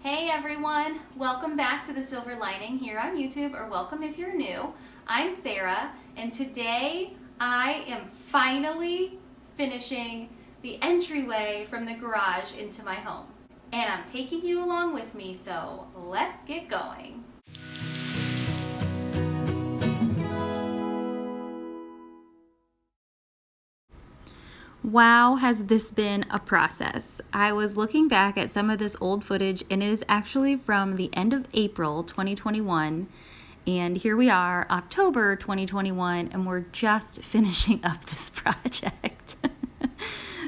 Hey everyone, welcome back to The Silver Lining here on YouTube, or welcome if you're new. I'm Sarah, and today I am finally finishing the entryway from the garage into my home. And I'm taking you along with me, so let's get going. Wow, has this been a process. I was looking back at some of this old footage, and it is actually from the end of April 2021. And here we are, October 2021, and we're just finishing up this project.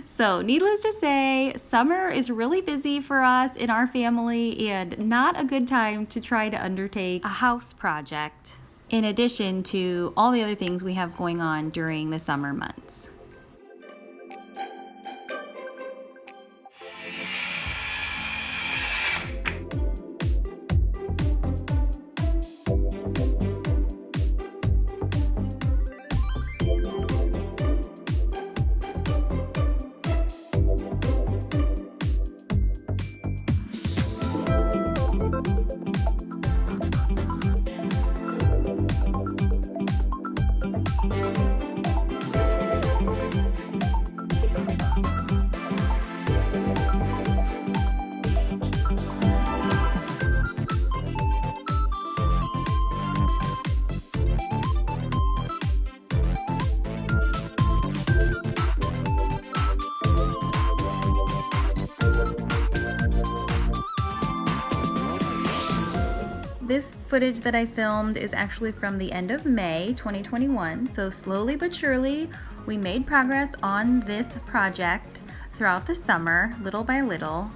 So needless to say, summer is really busy for us in our family and not a good time to try to undertake a house project, in addition to all the other things we have going on during the summer months. This footage that I filmed is actually from the end of May 2021, so slowly but surely we made progress on this project throughout the summer, little by little,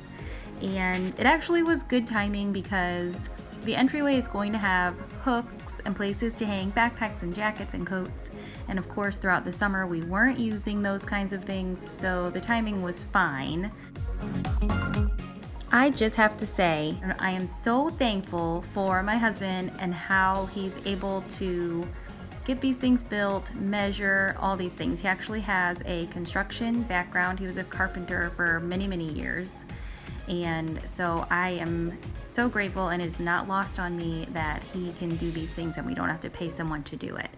and it actually was good timing because the entryway is going to have hooks and places to hang backpacks and jackets and coats, and of course throughout the summer we weren't using those kinds of things, so the timing was fine. I just have to say, I am so thankful for my husband and how he's able to get these things built, measure, all these things. He actually has a construction background. He was a carpenter for many, many years. And so I am so grateful, and it's not lost on me that he can do these things and we don't have to pay someone to do it.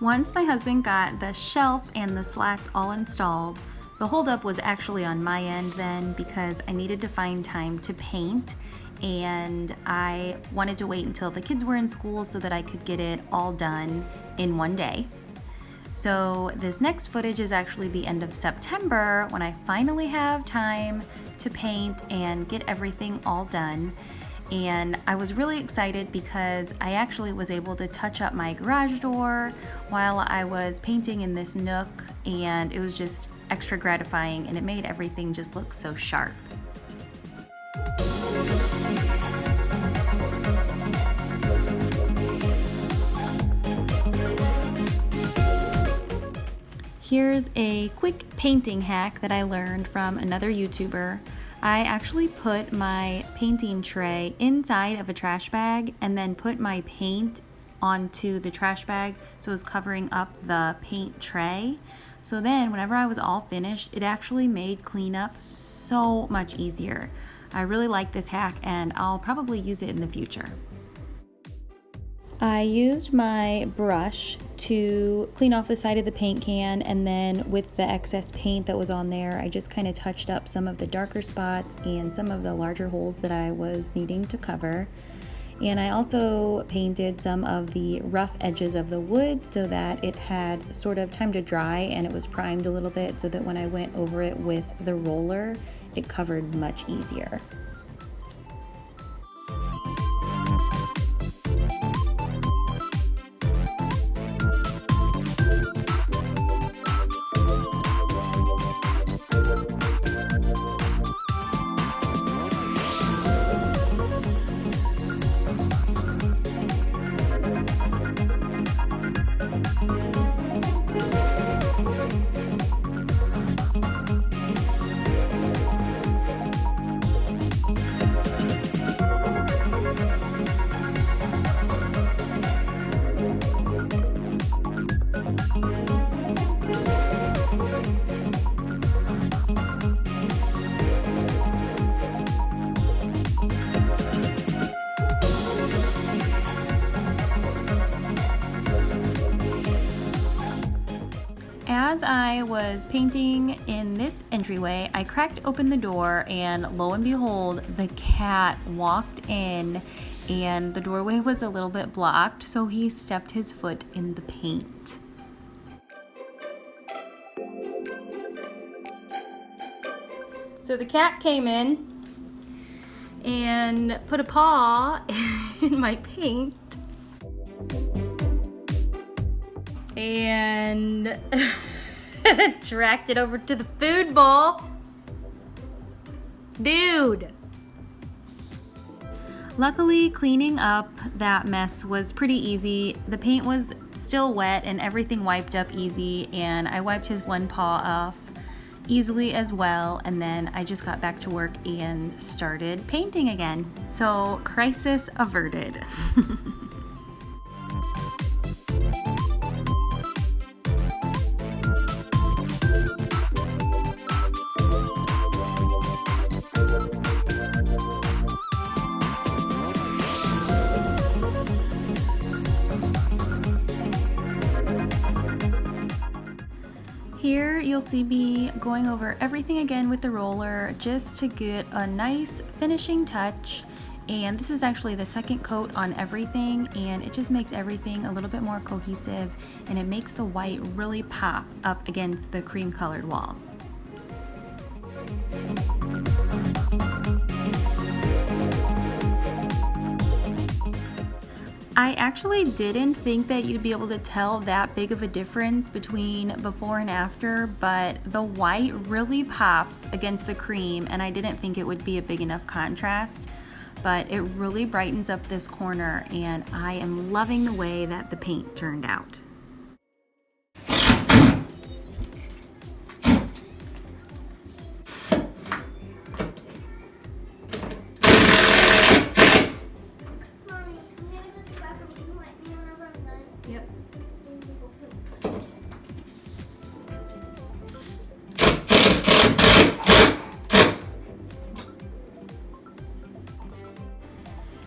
Once my husband got the shelf and the slats all installed, the holdup was actually on my end then because I needed to find time to paint, and I wanted to wait until the kids were in school so that I could get it all done in one day. So this next footage is actually the end of September when I finally have time to paint and get everything all done. And I was really excited because I actually was able to touch up my garage door while I was painting in this nook, and it was just extra gratifying, and it made everything just look so sharp. Here's a quick painting hack that I learned from another YouTuber. I actually put my painting tray inside of a trash bag and then put my paint onto the trash bag so it was covering up the paint tray. So then whenever I was all finished, it actually made cleanup so much easier. I really like this hack, and I'll probably use it in the future. I used my brush to clean off the side of the paint can, and then with the excess paint that was on there, I just kind of touched up some of the darker spots and some of the larger holes that I was needing to cover. And I also painted some of the rough edges of the wood so that it had sort of time to dry and it was primed a little bit so that when I went over it with the roller, it covered much easier. As I was painting in this entryway, I cracked open the door and lo and behold, the cat walked in and the doorway was a little bit blocked, so he stepped his foot in the paint. So the cat came in and put a paw in my paint and tracked it over to the food bowl. Dude! Luckily, cleaning up that mess was pretty easy. The paint was still wet and everything wiped up easy, and I wiped his one paw off easily as well, and then I just got back to work and started painting again. So, crisis averted. Here you'll see me going over everything again with the roller just to get a nice finishing touch, and this is actually the second coat on everything, and it just makes everything a little bit more cohesive and it makes the white really pop up against the cream colored walls. I actually didn't think that you'd be able to tell that big of a difference between before and after, but the white really pops against the cream, and I didn't think it would be a big enough contrast, but it really brightens up this corner, and I am loving the way that the paint turned out. Yep.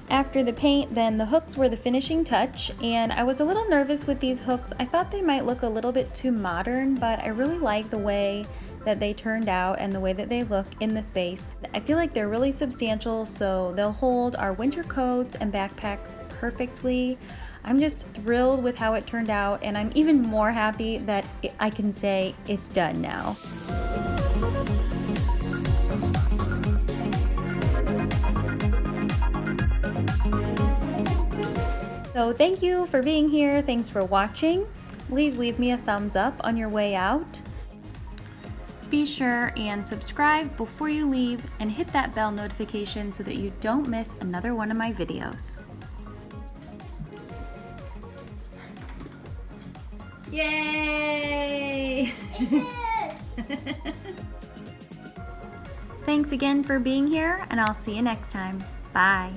After the paint, then the hooks were the finishing touch, and I was a little nervous with these hooks. I thought they might look a little bit too modern, but I really like the way that they turned out and the way that they look in the space. I feel like they're really substantial, so they'll hold our winter coats and backpacks perfectly. I'm just thrilled with how it turned out, and I'm even more happy that I can say it's done now. So thank you for being here. Thanks for watching. Please leave me a thumbs up on your way out. Be sure and subscribe before you leave and hit that bell notification so that you don't miss another one of my videos. Yay! Thanks again for being here, and I'll see you next time. Bye.